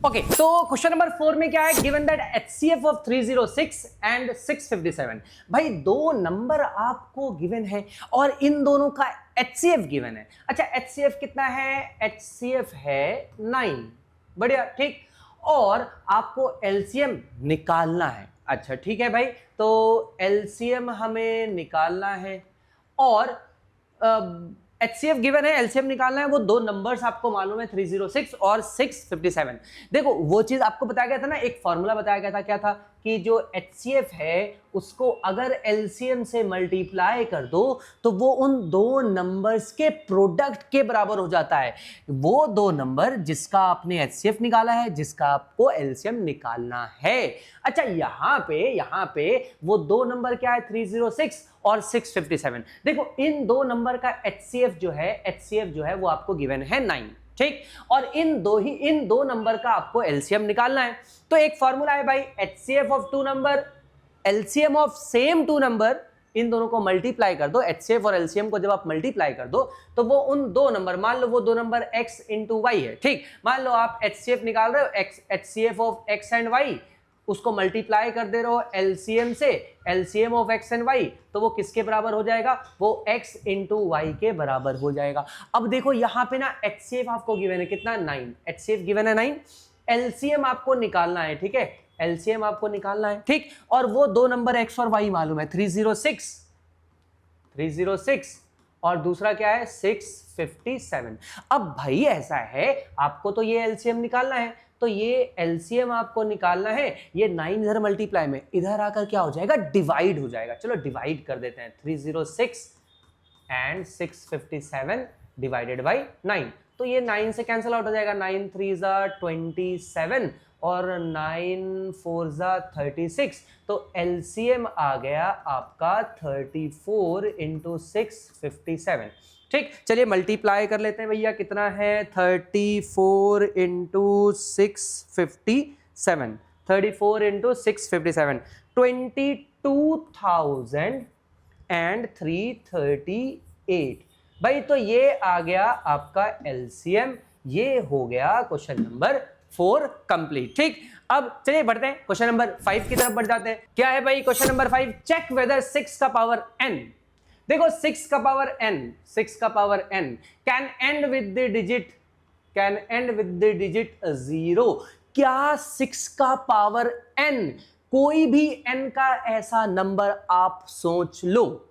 Okay, तो question number 4 में क्या है, given that HCF of 306 and 657। भाई दो नंबर आपको गिवन है और इन दोनों का HCF गिवन है। अच्छा, HCF कितना है? HCF है 9। बढ़िया, ठीक। और आपको LCM निकालना है। अच्छा ठीक है भाई, तो LCM हमें निकालना है और HCF गिवन है, LCM निकालना है। वो दो नंबर्स आपको मालूम है, 306 और 657। देखो वो चीज आपको बताया गया था ना, एक फॉर्मूला बताया गया था, क्या था कि जो HCF है उसको अगर LCM से मल्टीप्लाई कर दो तो वो उन दो नंबर्स के प्रोडक्ट के बराबर हो जाता है। वो दो नंबर जिसका आपने HCF निकाला है, जिसका आपको LCM निकालना है। अच्छा, यहां पे वो दो नंबर क्या है, 306 और 657। देखो इन दो नंबर का HCF जो है वो आपको गिवन है 9, ठीक। और इन दो नंबर का आपको LCM निकालना है। तो एक फॉर्मूला है भाई, HCF of two number, LCM of same two number, इन दोनों को मल्टीप्लाई कर दो। HCF और LCM को जब आप मल्टीप्लाई कर दो तो वो उन दो नंबर, मान लो वो दो नंबर x इंटू वाई है, ठीक। मान लो आप HCF निकाल रहे हो, HCF of x and y, उसको मल्टीप्लाई कर दे रहे हो LCM से, LCM of x and y, तो वो किसके बराबर हो जाएगा? वो x इंटू वाई के बराबर हो जाएगा। अब देखो यहाँ पे ना HCF आपको गिवन है कितना, 9। HCF गिवन है 9, LCM आपको निकालना है, ठीक है, LCM आपको निकालना है, ठीक। और वो दो नंबर x और y मालूम है, 306 और दूसरा क्या है, 657। अब भाई ऐसा है, आपको तो ये LCM निकालना है, तो ये LCM आपको निकालना है। ये 9 इधर मल्टीप्लाई में, इधर आकर क्या हो जाएगा, डिवाइड हो जाएगा। चलो डिवाइड कर देते हैं, 306 एंड 657 डिवाइडेड बाई 9। तो ये 9 से कैंसिल आउट हो जाएगा, 9 3 27 और 9 4 36। तो LCM आ गया आपका 34 इंटू 657, ठीक। चलिए मल्टीप्लाई कर लेते हैं भैया, कितना है, 34 इंटू 657, 34 इंटू 657, 22,338। भाई तो ये आ गया आपका LCM, ये हो गया क्वेश्चन नंबर 4 कंप्लीट, ठीक। अब चलिए बढ़ते हैं क्वेश्चन नंबर 5 की तरफ बढ़ जाते हैं। क्या है भाई क्वेश्चन नंबर 5, चेक वेदर 6 का पावर n, देखो 6 का power n can and with the digit 0। क्या 6 का पावर n, कोई भी n का ऐसा नंबर आप सोच लो,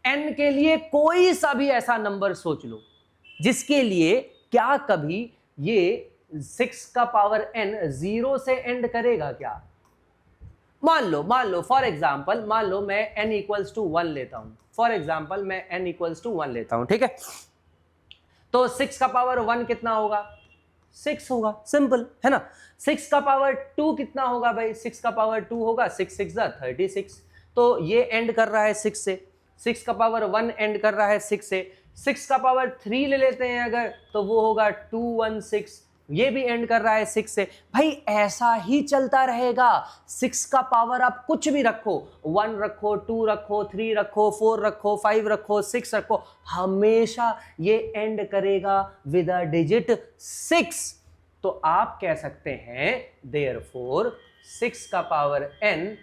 n के लिए कोई सा भी ऐसा नंबर सोच लो जिसके लिए क्या कभी ये 6 का पावर n 0 से एंड करेगा क्या? मान लो फॉर एग्जाम्पल, मान लो मैं n इक्वल्स टू 1 लेता हूं, फॉर एग्जाम्पल मैं n इक्वल्स टू 1 लेता हूं, ठीक है। तो 6 का पावर 1 कितना होगा, 6 होगा, सिंपल है ना। 6 का पावर 2 कितना होगा भाई, 6 का पावर 2 होगा, 6 6 36। तो ये एंड कर रहा है 6 से, 6 का पावर 1 एंड कर रहा है 6 से। 6 का पावर 3 ले लेते हैं अगर, तो वो होगा 216, ये भी एंड कर रहा है 6 से। भाई ऐसा ही चलता रहेगा, 6 का पावर आप कुछ भी रखो, 1 रखो, 2 रखो, 3 रखो, 4 रखो, 5 रखो, 6 रखो, हमेशा ये एंड करेगा विद अ डिजिट 6। तो आप कह सकते हैं देयरफॉर 6 का power n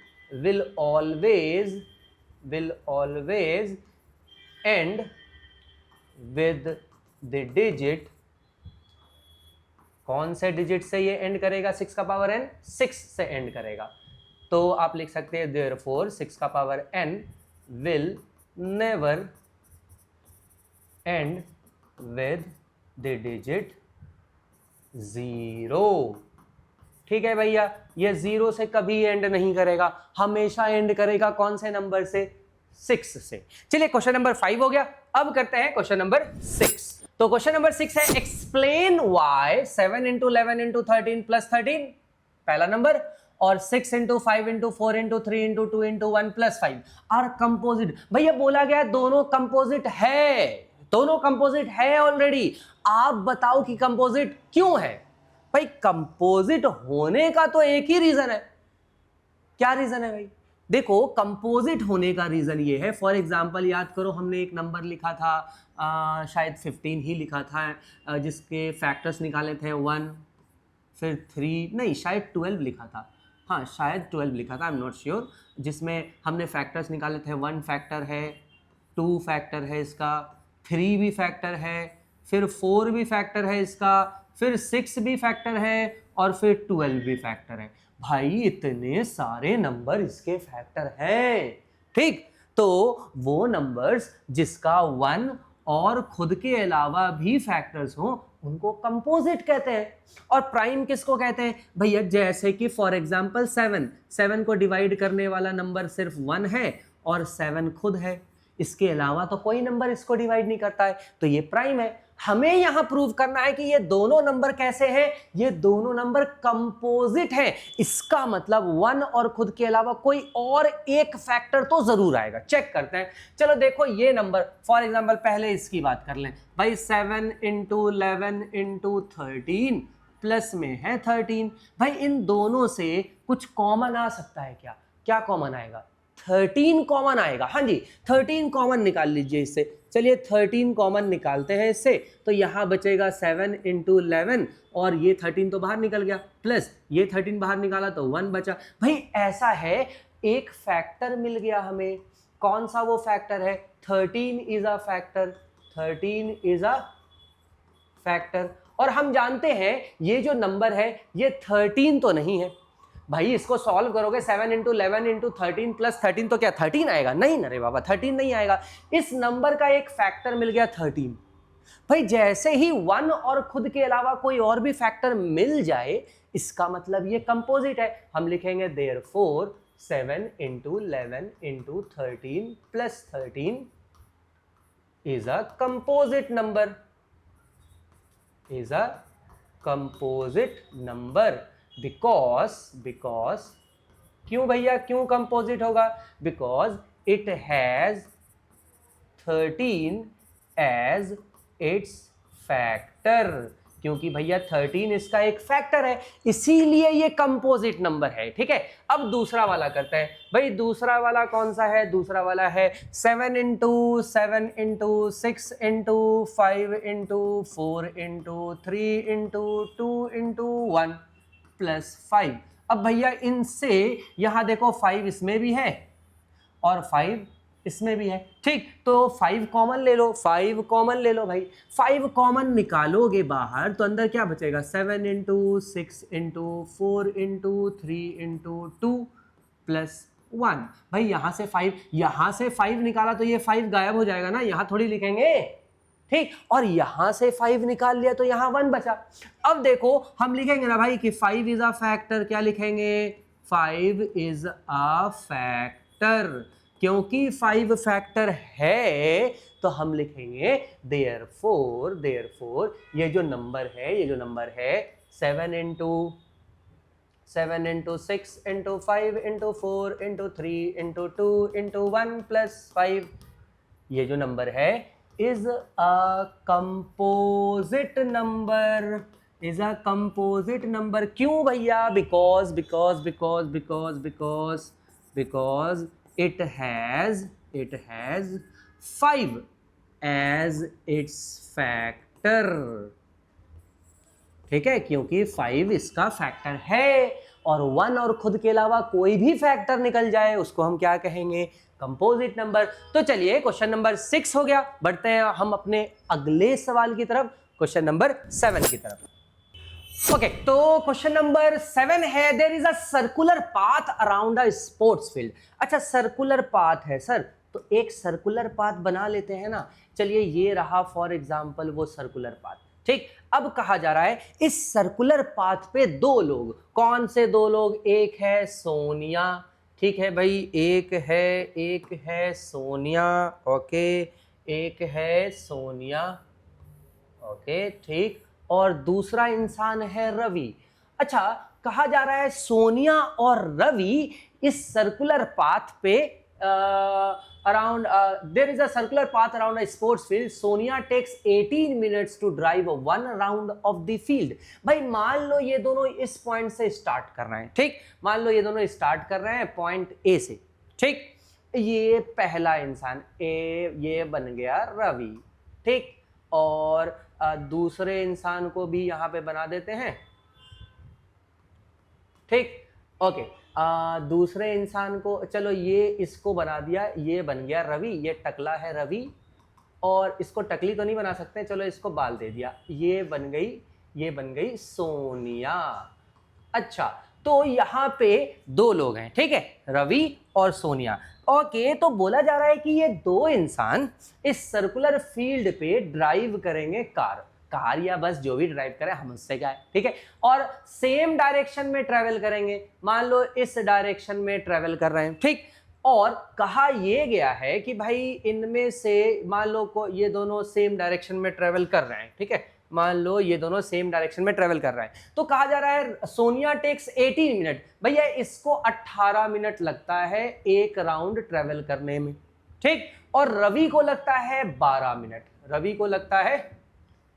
will always end with the digit, कौन से डिजिट से ये एंड करेगा 6 का पावर n, 6 से एंड करेगा। तो आप लिख सकते हैं देयरफॉर 6 का power n will never end with the digit 0। ठीक है भैया, ये 0 से कभी एंड नहीं करेगा, हमेशा एंड करेगा कौन से नंबर से, 6 से। चलिए क्वेश्चन नंबर 5 हो गया, अब करते हैं क्वेश्चन नंबर 6। तो क्वेश्चन नंबर 6 है, explain why 7 into 11 into 13 plus 13, पहला नंबर, और 6 into 5 into 4 into 3 into 2 into 1 plus 5 are composite. भैया बोला गया दोनों कंपोजिट है, दोनों कंपोजिट है ऑलरेडी। आप बताओ कि कंपोजिट क्यों है? भाई कंपोजिट होने का तो एक ही रीजन है, क्या रीजन है भाई? देखो कंपोजिट होने का रीजन ये है, फॉर एग्जांपल याद करो हमने एक नंबर लिखा था, शायद 15 ही लिखा था, जिसके फैक्टर्स निकाले थे 1, फिर 3 नहीं शायद 12 लिखा था, हाँ शायद 12 लिखा था, आई एम नॉट श्योर, जिसमें हमने फैक्टर्स निकाले थे। 1 फैक्टर है, 2 फैक्टर है इसका, 3 भी फैक्टर है, फिर 4 भी फैक्टर है इसका, फिर 6 भी फैक्टर है और फिर 12 भी फैक्टर है। भाई इतने सारे नंबर इसके फैक्टर हैं, ठीक। तो वो नंबर्स जिसका 1 और खुद के अलावा भी फैक्टर्स हो उनको कंपोजिट कहते हैं। और प्राइम किसको कहते हैं भैया? जैसे कि फॉर एग्जांपल 7 को डिवाइड करने वाला नंबर सिर्फ 1 है और 7 खुद है, इसके अलावा तो कोई नंबर इसको डिवाइड नहीं करता है, तो ये प्राइम है। हमें यहां प्रूव करना है कि ये दोनों नंबर कैसे हैं, ये दोनों नंबर कंपोजिट है। इसका मतलब 1 और खुद के अलावा कोई और एक फैक्टर तो जरूर आएगा। चेक करते हैं। चलो देखो ये नंबर फॉर एग्जांपल, पहले इसकी बात कर लें भाई। 7 × 11 × 13 प्लस में है 13। भाई इन दोनों से कुछ कॉमन आ सकता है क्या? क्या कॉमन आएगा? 13 कॉमन आएगा। हाँ जी, 13 कॉमन निकाल लीजिए इससे। चलिए 13 कॉमन निकालते हैं इससे, तो यहाँ बचेगा 7 × 11 और ये 13 तो बाहर निकल गया, प्लस ये 13 बाहर निकाला तो 1 बचा। भाई ऐसा है, एक फैक्टर मिल गया हमें। कौन सा वो फैक्टर है? 13 is a factor, 13 is a factor. और हम जानते हैं ये जो नंबर है ये 13 तो नहीं है। भाई इसको सॉल्व करोगे 7 × 11 × 13 प्लस 13 तो क्या 13 आएगा? नहीं ना रे बाबा, 13 नहीं आएगा। इस नंबर का एक फैक्टर मिल गया 13। भाई जैसे ही 1 और खुद के अलावा कोई और भी फैक्टर मिल जाए, इसका मतलब ये कंपोजिट है। हम लिखेंगे therefore 7 × 11 × 13 plus 13 is a composite number, is a composite number. Because क्यों भैया, क्यों कंपोजिट होगा? Because it has 13 as it's factor. क्योंकि भैया 13 इसका एक फैक्टर है, इसीलिए ये कंपोजिट नंबर है। ठीक है, अब दूसरा वाला करते हैं। भाई दूसरा वाला कौन सा है? दूसरा वाला है 7 × 7 × 6 × 5 × 4 × 3 × 2 × 1 प्लस 5। अब भैया इनसे यहां देखो 5 इसमें भी है और 5 इसमें भी है, ठीक। तो 5 कॉमन ले लो, 5 कॉमन ले लो भाई। 5 कॉमन निकालोगे बाहर तो अंदर क्या बचेगा? 7 × 6 × 4 × 3 × 2 प्लस 1। भाई यहां से 5 निकाला तो ये 5 गायब हो जाएगा ना, यहां थोड़ी लिखेंगे, ठीक। और यहां से 5 निकाल लिया तो यहां 1 बचा। अब देखो हम लिखेंगे ना भाई कि 5 इज अ फैक्टर। क्या लिखेंगे? 5 इज अ फैक्टर। क्योंकि 5 फैक्टर है तो हम लिखेंगे देयरफॉर ये जो नंबर है 7 × 6 × 5 × 4 × 3 × 2 × 1 प्लस 5, ये जो नंबर है is a composite number, is a composite number। क्यों भैया? because it has 5 as its factor। ठीक है, क्योंकि 5 इसका फैक्टर है और 1 और खुद के अलावा कोई भी फैक्टर निकल जाए उसको हम क्या कहेंगे? Composite number. तो चलिए क्वेश्चन नंबर 6 हो गया। बढ़ते हैं हम अपने अगले सवाल की तरफ, क्वेश्चन नंबर 7 की तरफ। ओके, तो क्वेश्चन नंबर 7 है, there is a circular path around a sports field. अच्छा, सर्कुलर पाथ है सर, तो एक सर्कुलर पाथ बना लेते हैं ना। चलिए ये रहा फॉर एग्जांपल वो सर्कुलर पाथ, ठीक। अब कहा जा रहा है इस सर्कुलर पाथ पे 2 लोग, कौन से 2 लोग? एक है सोनिया, ठीक है भाई, एक है सोनिया, ओके, एक है सोनिया, ओके, ठीक। और दूसरा इंसान है रवि। अच्छा, कहा जा रहा है सोनिया और रवि इस सर्कुलर पाथ पे around there is a circular path around a sports field. Sonia takes 18 minutes to drive 1 round of the field। भाई मान लो ये दोनों इस पॉइंट से स्टार्ट कर रहे हैं, ठीक। मान लो ये दोनों स्टार्ट कर रहे हैं पॉइंट ए से, ठीक। ये पहला इंसान ए, ये बन गया रवि, ठीक। और दूसरे इंसान को भी यहां पे बना देते हैं, ठीक, ओके। दूसरे इंसान को, चलो ये इसको बना दिया, ये बन गया रवि, ये टकला है रवि, और इसको टकली तो नहीं बना सकते, चलो इसको बाल दे दिया, ये बन गई सोनिया। अच्छा, तो यहाँ पे दो लोग हैं, ठीक है, रवि और सोनिया। ओके, तो बोला जा रहा है कि ये दो इंसान इस सर्कुलर फील्ड पे ड्राइव करेंगे कार या बस, जो भी ड्राइव करे, हम उससे क्या है, ठीक है, और सेम डायरेक्शन में ट्रेवल करेंगे। मान लो इस डायरेक्शन में ट्रेवल कर रहे हैं, ठीक, और कहा यह गया है कि भाई इनमें से मान लो को ये दोनों सेम डायरेक्शन में ट्रेवल कर रहे हैं, ठीक है, मान लो ये दोनों सेम डायरेक्शन में ट्रेवल कर रहे हैं, तो कहा जा रहा है सोनिया टेक्स 18 मिनट, भैया इसको 18 मिनट लगता है एक राउंड ट्रेवल करने में, ठीक, और रवि को लगता है 12 मिनट, रवि को लगता है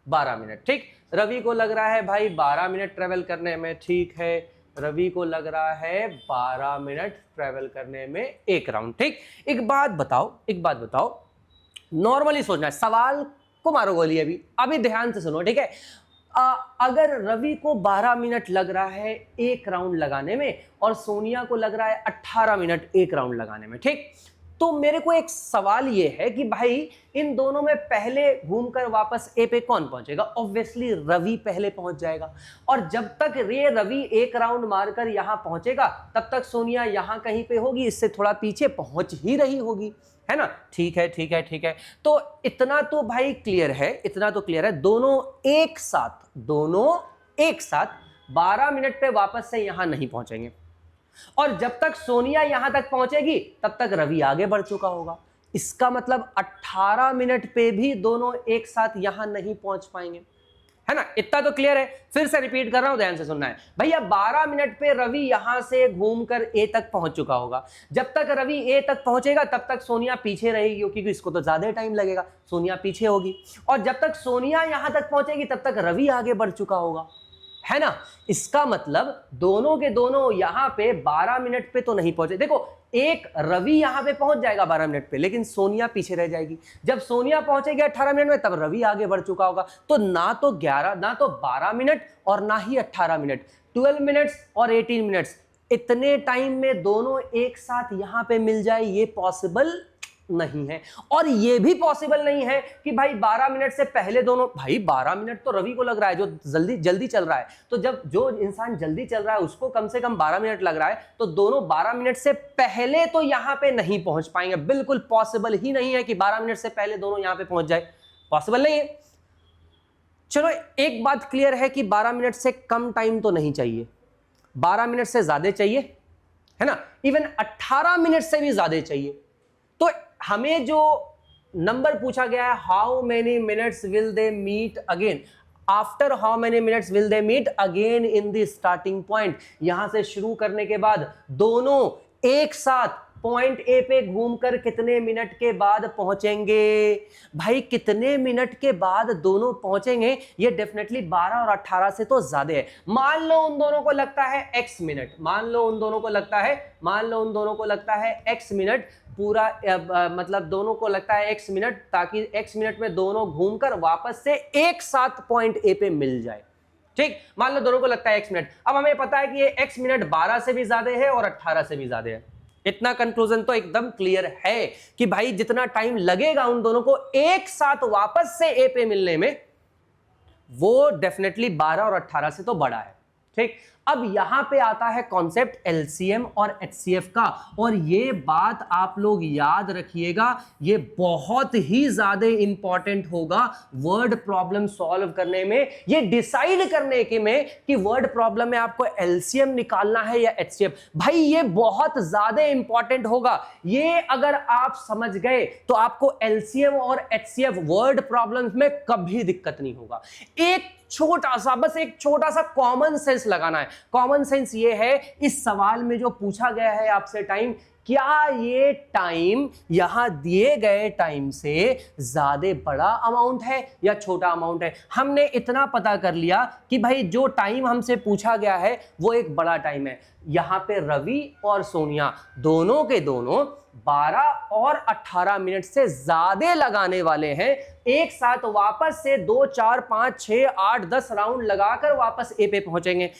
12 मिनट, ठीक, रवि को लग रहा है भाई 12 मिनट ट्रेवल करने में, ठीक है, रवि को लग रहा है 12 मिनट ट्रेवल करने में एक राउंड, ठीक। एक बात बताओ, नॉर्मली सोचना है, सवाल को मारो गोली, अभी ध्यान से सुनो, ठीक है। अगर रवि को 12 मिनट लग रहा है एक राउंड लगाने में और सोनिया को लग रहा है 18 मिनट एक राउंड लगाने में, ठीक, तो मेरे को एक सवाल ये है कि भाई इन दोनों में पहले घूमकर वापस ए पे कौन पहुंचेगा? ऑब्वियसली रवि पहले पहुंच जाएगा, और जब तक रवि एक राउंड मारकर यहां पहुंचेगा तब तक सोनिया यहां कहीं पे होगी, इससे थोड़ा पीछे पहुंच ही रही होगी, है ना। ठीक है, तो इतना तो भाई क्लियर है, दोनों एक साथ 12 मिनट पे वापस से यहां नहीं पहुंचेंगे, और जब तक सोनिया यहां तक पहुंचेगी तब तक रवि आगे बढ़ चुका होगा। इसका मतलब 18 मिनट पे भी दोनों एक साथ यहां नहीं पहुंच पाएंगे, है ना। इतना तो क्लियर है। फिर से रिपीट कर रहा हूं, ध्यान से सुनना है भैया। 12 मिनट पे रवि यहां से घूमकर ए तक पहुंच चुका होगा। जब तक रवि ए तक पहुंचेगा तब तक सोनिया पीछे रहेगी, क्योंकि इसको तो ज्यादा टाइम लगेगा, सोनिया पीछे होगी, और जब तक सोनिया यहां तक पहुंचेगी तब तक रवि आगे बढ़ चुका होगा, है ना। इसका मतलब दोनों के दोनों यहां पे 12 मिनट पे तो नहीं पहुंचे। देखो, एक रवि यहां पे पहुंच जाएगा 12 मिनट पे, लेकिन सोनिया पीछे रह जाएगी। जब सोनिया पहुंचेगी 18 मिनट में, तब रवि आगे बढ़ चुका होगा। तो ना तो 12 मिनट और ना ही 18 मिनट, 12 मिनट्स और 18 मिनट्स, इतने टाइम में दोनों एक साथ यहां पे मिल जाए, ये पॉसिबल नहीं है। और ये भी पॉसिबल नहीं है कि भाई 12 मिनट से पहले दोनों, भाई 12 मिनट तो रवि को लग रहा है जो जल्दी चल रहा है, तो जब जो इंसान जल्दी चल रहा है उसको कम से कम 12 मिनट लग रहा है, तो दोनों 12 मिनट से पहले तो यहां पे नहीं पहुंच पाएंगे। बिल्कुल पॉसिबल ही नहीं है कि 12 मिनट से पहले दोनों यहां पे पहुंच जाए, पॉसिबल नहीं है। चलो, एक बात क्लियर है कि 12 मिनट से कम टाइम तो नहीं चाहिए, 12 मिनट से ज्यादा चाहिए, है ना। इवन 18 मिनट से भी ज्यादा चाहिए। तो हमें जो नंबर पूछा गया है, how many minutes will they meet again, after how many minutes will they meet again in the starting point, यहां से शुरू करने के बाद दोनों एक साथ पॉइंट ए पे घूमकर कितने मिनट के बाद पहुंचेंगे? भाई कितने मिनट के बाद दोनों पहुंचेंगे, ये डेफिनेटली 12 और 18 से तो ज्यादा है। मान लो उन दोनों को लगता है x मिनट, मान लो उन दोनों को लगता है x मिनट, पूरा मतलब दोनों को लगता है x मिनट, ताकि x मिनट में दोनों घूमकर वापस से एक साथ पॉइंट ए पे मिल जाए। ठीक, मान लो दोनों को लगता है x मिनट। अब हमें पता है कि ये x मिनट 12 से भी ज्यादा है और 18 से भी ज्यादा है। इतना कंक्लूजन तो एकदम क्लियर है कि भाई जितना टाइम लगेगा उन दोनों को एक साथ वापस से ए पे मिलने में, वो डेफिनेटली 12 और 18 से तो बड़ा है। ठीक, अब यहां पे आता है कॉन्सेप्ट एलसीएम और एचसीएफ का, और ये बात आप लोग याद रखिएगा, ये बहुत ही ज्यादा इंपॉर्टेंट होगा वर्ड प्रॉब्लम सॉल्व करने में, ये डिसाइड करने के में कि वर्ड प्रॉब्लम में आपको एलसीएम निकालना है या एचसीएफ। भाई ये बहुत ज्यादा इंपॉर्टेंट होगा। ये अगर आप समझ गए तो आपको एलसीएम और एचसीएफ वर्ड प्रॉब्लम्स में कभी दिक्कत नहीं होगा। एक छोटा सा कॉमन सेंस लगाना है। कॉमन सेंस ये है, इस सवाल में जो पूछा गया है आपसे टाइम, क्या ये टाइम यहां दिए गए टाइम से ज्यादा बड़ा अमाउंट है या छोटा अमाउंट है? हमने इतना पता कर लिया कि भाई जो टाइम हमसे पूछा गया है वो एक बड़ा टाइम है। यहां पे रवि और सोनिया दोनों के दोनों 12 और 18 मिनट से ज्यादा लगाने वाले हैं, एक साथ वापस से 2 4 5 6 8 10 राउंड लगाकर वापस ए पे पहुंचेंगे।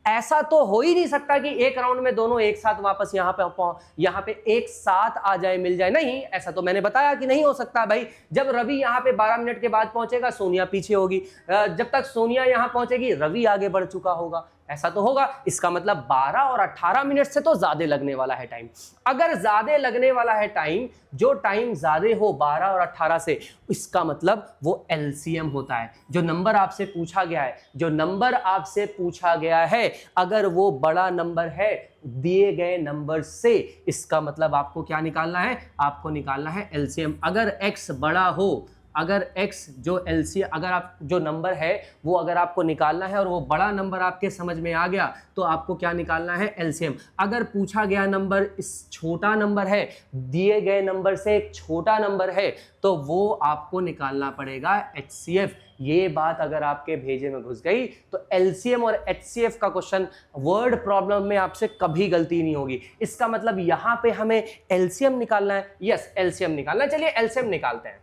ऐसा तो हो ही नहीं सकता कि एक राउंड में दोनों एक साथ वापस यहाँ पे एक साथ आ जाए, मिल जाए, नहीं, ऐसा तो मैंने बताया कि नहीं हो सकता भाई। जब रवि यहाँ पे 12 मिनट के बाद पहुंचेगा, सोनिया पीछे होगी, जब तक सोनिया यहाँ पहुंचेगी रवि आगे बढ़ चुका होगा, ऐसा तो होगा। इसका मतलब 12 और 18 मिनट से तो ज्यादा लगने वाला है टाइम। अगर ज्यादा लगने वाला है टाइम, जो टाइम ज्यादा हो 12 और 18 से, इसका मतलब वो एलसीएम होता है। जो नंबर आपसे पूछा गया है, जो नंबर आपसे पूछा गया है, अगर वो बड़ा नंबर है दिए गए नंबर से, इसका मतलब आपको क्या निकालना है, आपको निकालना है एलसीएम। अगर x बड़ा हो, अगर x जो एलसीएम, अगर आप जो नंबर है वो अगर आपको निकालना है और वो बड़ा नंबर आपके समझ में आ गया, तो आपको क्या निकालना है, एलसीएम। अगर पूछा गया नंबर इस छोटा नंबर है, दिए गए नंबर से एक छोटा नंबर है, तो वो आपको निकालना पड़ेगा एचसीएफ। ये बात अगर आपके भेजे में घुस गई तो एलसीएम और एचसीएफ का क्वेश्चन वर्ड प्रॉब्लम में आपसे कभी गलती नहीं होगी। इसका मतलब यहां पे हमें एलसीएम निकालना है, यस एलसीएम निकालना है। चलिए एलसीएम निकालते हैं।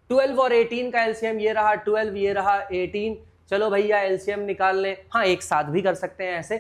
12 और 18 का एलसीएम ये रहा 12, ये रहा 18। चलो भैया एलसीएम निकाल लें। हाँ, एक साथ भी कर सकते हैं ऐसे,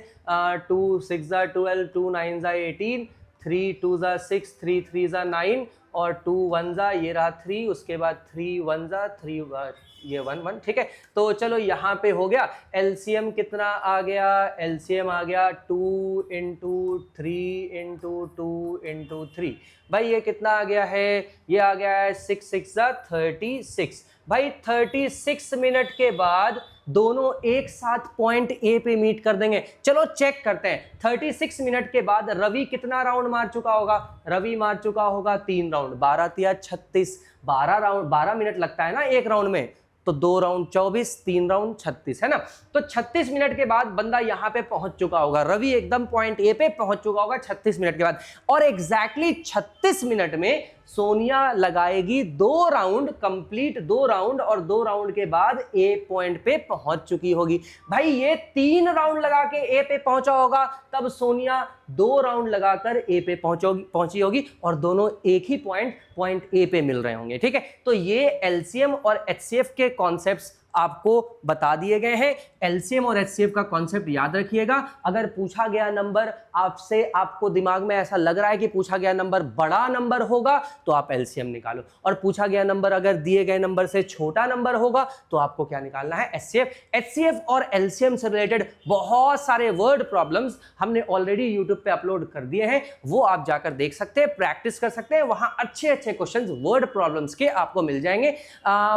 2 6 ज़ा 12, 2 9 ज़ा 18, 3 2 ज़ा 6, 3 3 ज़ा 9 और 2 1 ज़ा ये रहा 3, उसके बाद 3 1 ज़ा 3 ये 1 1, ठीक है। तो चलो यहाँ पे हो गया एलसीएम कितना आ गया, एलसीएम आ गया 2 × 3 × 2 × 3। भाई ये कितना आ गया है, ये आ गया है 6 6 ज़ा 36। भाई 36 मिनट के बाद दोनों एक साथ पॉइंट ए पे मीट कर देंगे। चलो चेक करते हैं, 36 मिनट के बाद रवि कितना राउंड मार चुका होगा, रवि मार चुका होगा 3 राउंड, 12 तिया 36, 12 राउंड, 12 मिनट लगता है ना एक राउंड में, तो 2 राउंड 24, 3 राउंड 36 है ना। तो 36 मिनट के बाद बंदा यहां पे पहुंच चुका होगा, रवि एकदम पॉइंट ए पे पहुंच चुका होगा 36 मिनट के बाद, और एग्जैक्टली 36 मिनट में सोनिया लगाएगी 2 राउंड कंप्लीट, 2 राउंड, और 2 राउंड के बाद ए पॉइंट पे पहुंच चुकी होगी। भाई ये 3 राउंड लगा के ए पे पहुंचा होगा, तब सोनिया 2 राउंड लगाकर ए पे पहुंची होगी, और दोनों एक ही पॉइंट ए पे मिल रहे होंगे, ठीक है। तो ये एलसीएम और एचसीएफ के कॉन्सेप्ट्स आपको बता दिए गए हैं। एलसीएम और एचसीएफ का कॉन्सेप्ट याद रखिएगा। अगर पूछा गया नंबर आपसे, आपको दिमाग में ऐसा लग रहा है कि पूछा गया नंबर बड़ा नंबर होगा, तो आप एलसीएम निकालो, और पूछा गया नंबर अगर दिए गए नंबर से छोटा नंबर होगा, तो आपको क्या निकालना है, एचसीएफ। एचसीएफ और एलसीएम से रिलेटेड बहुत सारे वर्ड प्रॉब्लम्स हमने ऑलरेडी यूट्यूब पे अपलोड कर दिए हैं, वो आप जाकर देख सकते हैं, प्रैक्टिस कर सकते हैं, वहां अच्छे अच्छे क्वेश्चंस वर्ड प्रॉब्लम्स के आपको मिल जाएंगे।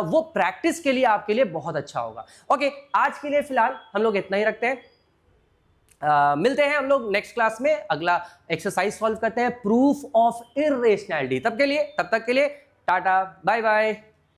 वो प्रैक्टिस के लिए आपके लिए बहुत अच्छा होगा। ओके, आज के लिए फिलहाल हम लोग इतना ही रखते हैं। मिलते हैं हम लोग नेक्स्ट क्लास में, अगला एक्सरसाइज सॉल्व करते हैं, प्रूफ ऑफ इर्रेशनैलिटी। तब तक के लिए टाटा, बाय बाय।